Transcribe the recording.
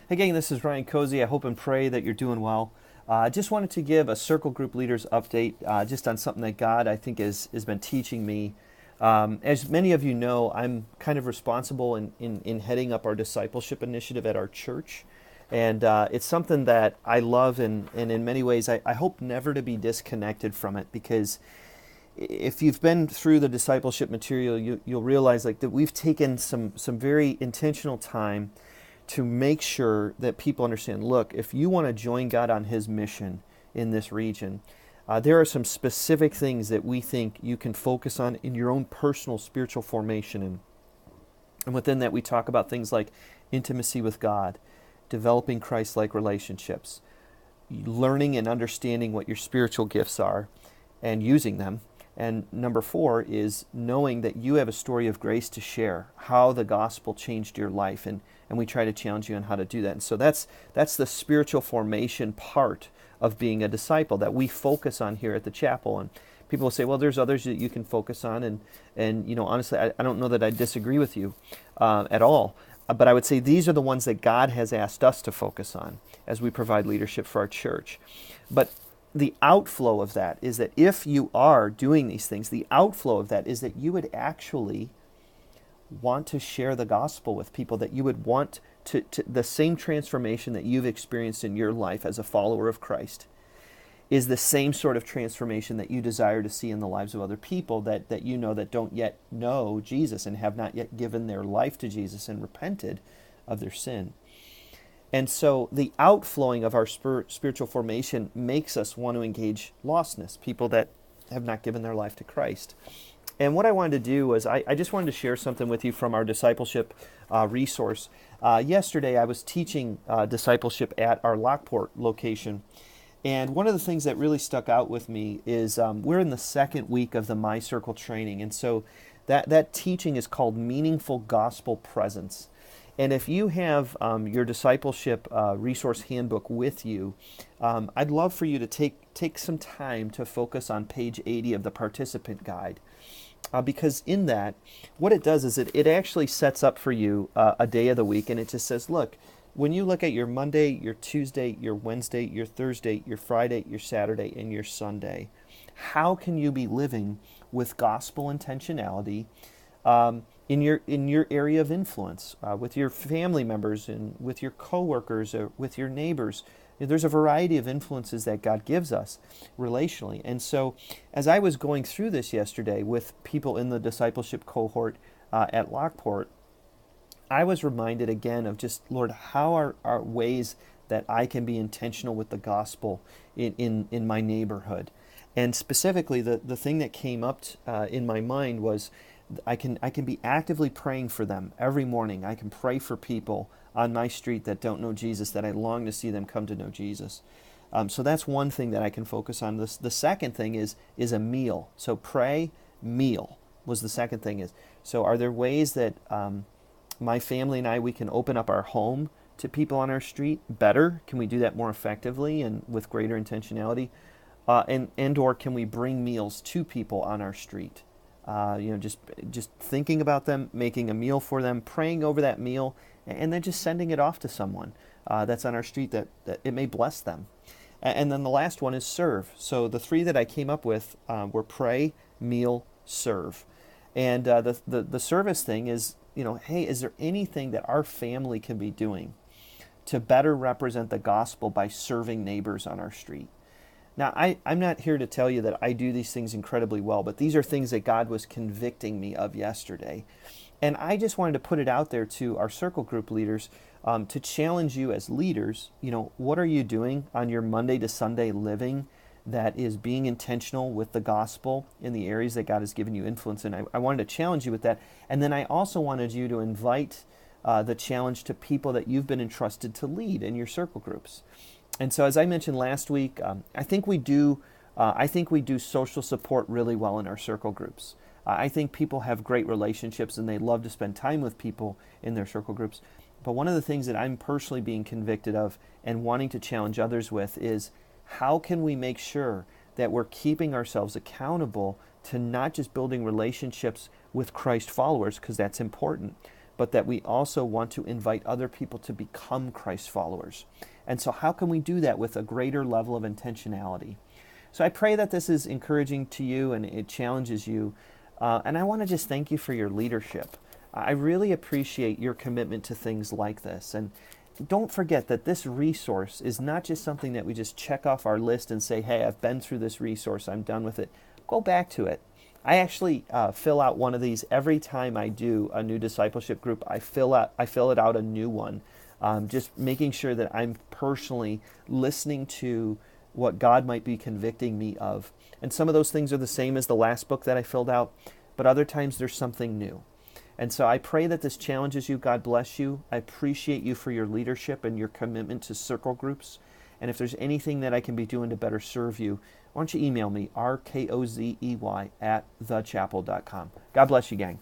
Hey gang, this is Ryan Cozy. I hope and pray that you're doing well. I just wanted to give a circle group leaders update just on something that God I think has been teaching me. As many of you know, I'm kind of responsible in heading up our discipleship initiative at our church. And it's something that I love, and in many ways I hope never to be disconnected from it, because if you've been through the discipleship material, you'll realize like that we've taken some very intentional time to make sure that people understand, look, if you want to join God on his mission in this region, there are some specific things that we think you can focus on in your own personal spiritual formation. And within that, we talk about things like intimacy with God, developing Christ-like relationships, learning and understanding what your spiritual gifts are and using them. And number 4 is knowing that you have a story of grace to share, how the gospel changed your life. And we try to challenge you on how to do that. And so that's the spiritual formation part of being a disciple that we focus on here at the chapel. And people will say, well, there's others that you can focus on. And you know, honestly, I don't know that I disagree with you at all. But I would say these are the ones that God has asked us to focus on as we provide leadership for our church. But the outflow of that is that if you are doing these things, the outflow of that is that you would actually want to share the gospel with people, that you would want to the same transformation that you've experienced in your life as a follower of Christ is the same sort of transformation that you desire to see in the lives of other people that you know that don't yet know Jesus and have not yet given their life to Jesus and repented of their sin. And so the outflowing of our spiritual formation makes us want to engage lostness, people that have not given their life to Christ. And what I wanted to do was I just wanted to share something with you from our discipleship resource. Yesterday I was teaching discipleship at our Lockport location. And one of the things that really stuck out with me is we're in the second week of the My Circle training. And so that teaching is called Meaningful Gospel Presence. And if you have your discipleship resource handbook with you, I'd love for you to take some time to focus on page 80 of the participant guide. Because in that, what it does is it actually sets up for you a day of the week, and it just says, look, when you look at your Monday, your Tuesday, your Wednesday, your Thursday, your Friday, your Saturday, and your Sunday, how can you be living with gospel intentionality in your area of influence, with your family members and with your coworkers or with your neighbors? There's a variety of influences that God gives us relationally. And so as I was going through this yesterday with people in the discipleship cohort at Lockport, I was reminded again of just, Lord, how are ways that I can be intentional with the gospel in my neighborhood? And specifically, the thing that came up in my mind was I can be actively praying for them every morning. I can pray for people on my street that don't know Jesus, that I long to see them come to know Jesus. So that's one thing that I can focus on. The second thing is a meal. So pray, meal was the second thing. So are there ways that my family and we can open up our home to people on our street better? Can we do that more effectively and with greater intentionality? And or can we bring meals to people on our street? Just thinking about them, making a meal for them, praying over that meal, and then just sending it off to someone that's on our street that it may bless them. And then the last one is serve. So the 3 that I came up with were pray, meal, serve. And the service thing is, hey, is there anything that our family can be doing to better represent the gospel by serving neighbors on our street? Now, I'm not here to tell you that I do these things incredibly well, but these are things that God was convicting me of yesterday. And I just wanted to put it out there to our circle group leaders to challenge you as leaders. What are you doing on your Monday to Sunday living that is being intentional with the gospel in the areas that God has given you influence in? I wanted to challenge you with that. And then I also wanted you to invite the challenge to people that you've been entrusted to lead in your circle groups. And so, as I mentioned last week, I think we do social support really well in our circle groups. I think people have great relationships and they love to spend time with people in their circle groups. But one of the things that I'm personally being convicted of and wanting to challenge others with is, how can we make sure that we're keeping ourselves accountable to not just building relationships with Christ followers, because that's important, but that we also want to invite other people to become Christ followers. And so how can we do that with a greater level of intentionality? So I pray that this is encouraging to you and it challenges you. And I want to just thank you for your leadership. I really appreciate your commitment to things like this. And don't forget that this resource is not just something that we just check off our list and say, hey, I've been through this resource, I'm done with it. Go back to it. I actually fill out one of these every time I do a new discipleship group. I fill it out a new one, just making sure that I'm personally listening to what God might be convicting me of. And some of those things are the same as the last book that I filled out, but other times there's something new. And so I pray that this challenges you. God bless you. I appreciate you for your leadership and your commitment to circle groups. And if there's anything that I can be doing to better serve you, why don't you email me, rkozey@thechapel.com. God bless you, gang.